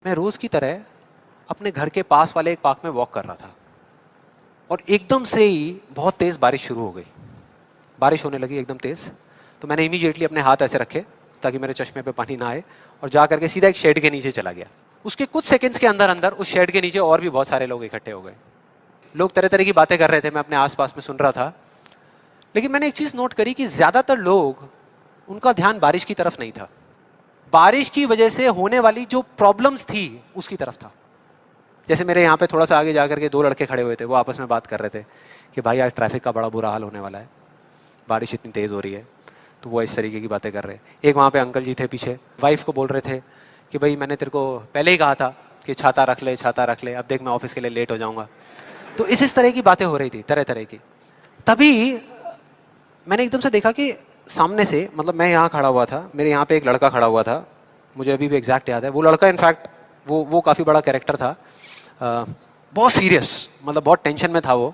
मैं रोज की तरह अपने घर के पास वाले एक पार्क में वॉक कर रहा था और एकदम से ही बहुत तेज बारिश शुरू हो गई। बारिश होने लगी एकदम तेज। तो मैंने इमीडिएटली अपने हाथ ऐसे रखे ताकि मेरे चश्मे पे पानी ना आए और जा करके सीधा एक शेड के नीचे चला गया। उसके कुछ सेकंड्स के अंदर अंदर उस शेड के नीचे और भी बहुत सारे लोग इकट्ठे हो गए। लोग तरह तरह की बातें कर रहे थे, मैं अपने आसपास में सुन रहा था। लेकिन मैंने एक चीज नोट करी कि ज्यादातर लोग, उनका ध्यान बारिश की तरफ नहीं था, बारिश की वजह से होने वाली जो प्रॉब्लम्स थी उसकी तरफ था। जैसे मेरे यहाँ पे थोड़ा सा आगे जाकर के दो लड़के खड़े हुए थे, वो आपस में बात कर रहे थे कि भाई आज ट्रैफिक का बड़ा बुरा हाल होने वाला है, बारिश इतनी तेज हो रही है। तो वो इस तरीके की बातें कर रहे हैं। एक वहाँ पे अंकल जी थे पीछे, वाइफ को बोल रहे थे कि भाई मैंने तेरे को पहले ही कहा था कि छाता रख ले, छाता रख ले, अब देख मैं ऑफिस के लिए लेट हो जाऊंगा। तो इस तरह की बातें हो रही थी, तरह तरह की। तभी मैंने एकदम से देखा कि सामने से, मतलब मैं यहाँ खड़ा हुआ था, मेरे यहाँ पे एक लड़का खड़ा हुआ था, मुझे अभी भी एग्जैक्ट याद है। वो लड़का इनफैक्ट वो काफ़ी बड़ा कैरेक्टर था, बहुत सीरियस, मतलब बहुत टेंशन में था वो।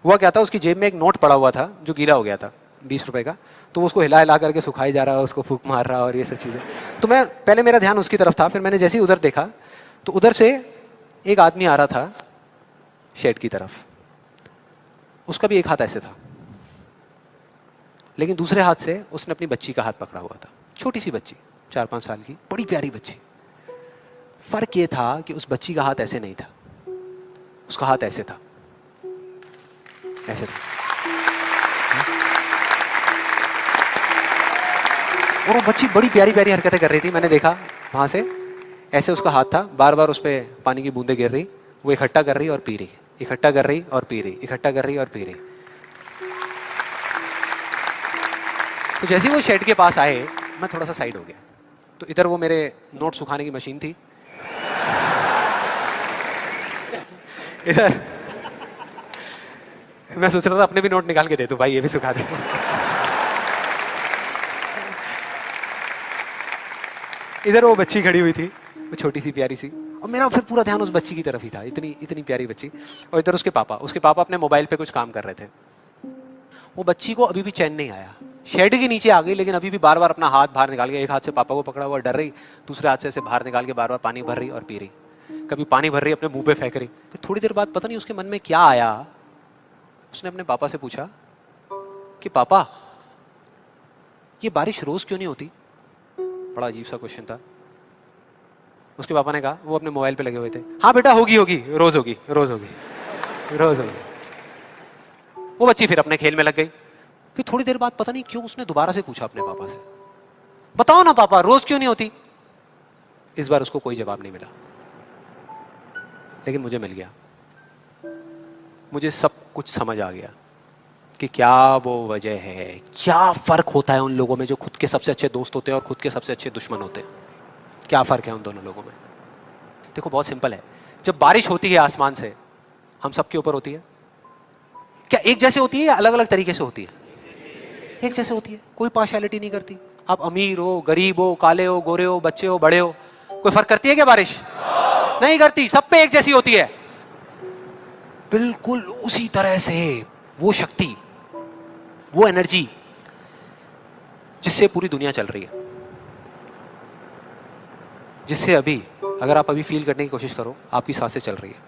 हुआ क्या था, उसकी जेब में एक नोट पड़ा हुआ था जो गीला हो गया था, 20 रुपए का। तो वो उसको हिला हिला करके सुखाई जा रहा है, उसको फूंक मार रहा और ये सब चीज़ें। तो मैं पहले, मेरा ध्यान उसकी तरफ था, फिर मैंने जैसे ही उधर देखा तो उधर से एक आदमी आ रहा था शेड की तरफ। उसका भी एक हाथ ऐसे था, लेकिन दूसरे हाथ से उसने अपनी बच्ची का हाथ पकड़ा हुआ था, छोटी सी बच्ची, 4-5 साल की, बड़ी प्यारी बच्ची। फर्क ये था कि उस बच्ची का हाथ ऐसे नहीं था, उसका हाथ ऐसे था, ऐसे था। और वो बच्ची बड़ी प्यारी प्यारी हरकतें कर रही थी। मैंने देखा वहां से, ऐसे उसका हाथ था, बार बार उस पर पानी की बूंदें गिर रही, वो इकट्ठा कर रही और पी रही, इकट्ठा कर रही और पी रही, इकट्ठा कर रही और पी रही। तो जैसे ही वो शेड के पास आए, मैं थोड़ा सा साइड हो गया। तो इधर वो मेरे नोट सुखाने की मशीन थी, इधर मैं सोच रहा था अपने भी नोट निकाल के दे दूं, भाई ये भी सुखा दे। इधर वो बच्ची खड़ी हुई थी, वो छोटी सी प्यारी सी, और मेरा फिर पूरा ध्यान उस बच्ची की तरफ ही था, इतनी इतनी प्यारी बच्ची। और इधर उसके पापा अपने मोबाइल पे कुछ काम कर रहे थे। वो बच्ची को अभी भी चैन नहीं आया, शेड के नीचे आ गई, लेकिन अभी भी बार बार अपना हाथ बाहर निकाल के, एक हाथ से पापा को पकड़ा हुआ डर रही, दूसरे हाथ से ऐसे बाहर निकाल के बार बार पानी भर रही और पी रही। कभी पानी भर रही, अपने मुंह पे फेंक रही। फिर थोड़ी देर बाद पता नहीं उसके मन में क्या आया, उसने अपने पापा से पूछा कि पापा, ये बारिश रोज क्यों नहीं होती? बड़ा अजीब सा क्वेश्चन था। उसके पापा ने कहा, वो अपने मोबाइल पे लगे हुए थे, हाँ बेटा होगी होगी, रोज होगी, रोज होगी, रोज होगी। वो बच्ची फिर अपने खेल में लग गई। फिर थोड़ी देर बाद पता नहीं क्यों उसने दोबारा से पूछा अपने पापा से, बताओ ना पापा, रोज क्यों नहीं होती? इस बार उसको कोई जवाब नहीं मिला, लेकिन मुझे मिल गया। मुझे सब कुछ समझ आ गया कि क्या वो वजह है, क्या फर्क होता है उन लोगों में जो खुद के सबसे अच्छे दोस्त होते हैं और खुद के सबसे अच्छे दुश्मन होते हैं। क्या फर्क है उन दोनों लोगों में? देखो बहुत सिंपल है। जब बारिश होती है आसमान से, हम सबके ऊपर होती है, क्या एक जैसे होती है या अलग अलग तरीके से होती है? एक जैसे होती है, कोई पार्शियलिटी नहीं करती। आप अमीर हो, गरीब हो, काले हो, गोरे हो, बच्चे हो, बड़े हो, कोई फर्क करती है क्या बारिश? नहीं करती, सब पे एक जैसी होती है। बिल्कुल उसी तरह से वो शक्ति, वो एनर्जी जिससे पूरी दुनिया चल रही है, जिससे अभी, अगर आप अभी फील करने की कोशिश करो, आपकी सांसें चल रही है,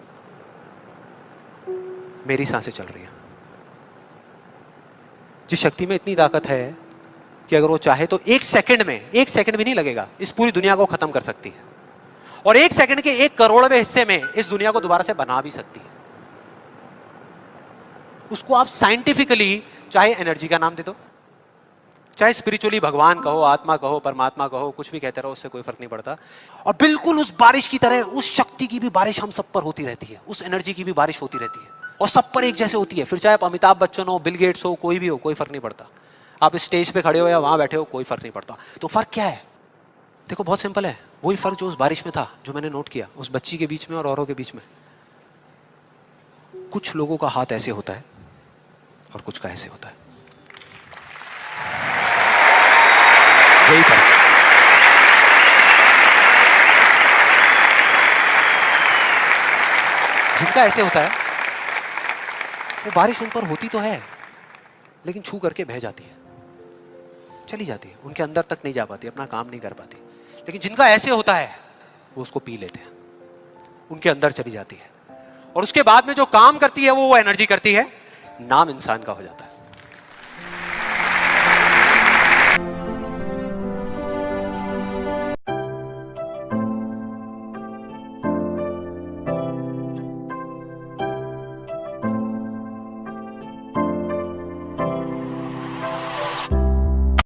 मेरी सांसें चल रही है। जिस शक्ति में इतनी ताकत है कि अगर वो चाहे तो एक सेकंड में, एक सेकंड भी नहीं लगेगा, इस पूरी दुनिया को खत्म कर सकती है, और एक सेकंड के 1 करोड़वें हिस्से में इस दुनिया को दोबारा से बना भी सकती है। उसको आप साइंटिफिकली चाहे एनर्जी का नाम दे दो, चाहे स्पिरिचुअली भगवान कहो, आत्मा कहो, परमात्मा कहो, कुछ भी कहते रहो, उससे कोई फर्क नहीं पड़ता। और बिल्कुल उस बारिश की तरह उस शक्ति की भी बारिश हम सब पर होती रहती है, उस एनर्जी की भी बारिश होती रहती है, और सब पर एक जैसे होती है। फिर चाहे आप अमिताभ बच्चन हो, बिल गेट्स हो, कोई भी हो, कोई फर्क नहीं पड़ता। आप इस स्टेज पे खड़े हो या वहां बैठे हो, कोई फर्क नहीं पड़ता। तो फर्क क्या है? देखो बहुत सिंपल है, वही फर्क जो उस बारिश में था, जो मैंने नोट किया उस बच्ची के बीच में और औरों के बीच में। कुछ लोगों का हाथ ऐसे होता है और कुछ का ऐसे होता है, यही फर्क। जिनका ऐसे होता है, वो बारिश उन पर होती तो है, लेकिन छू करके बह जाती है, चली जाती है, उनके अंदर तक नहीं जा पाती, अपना काम नहीं कर पाती। लेकिन जिनका ऐसे होता है, वो उसको पी लेते हैं, उनके अंदर चली जाती है, और उसके बाद में जो काम करती है वो एनर्जी करती है, नाम इंसान का हो जाता है।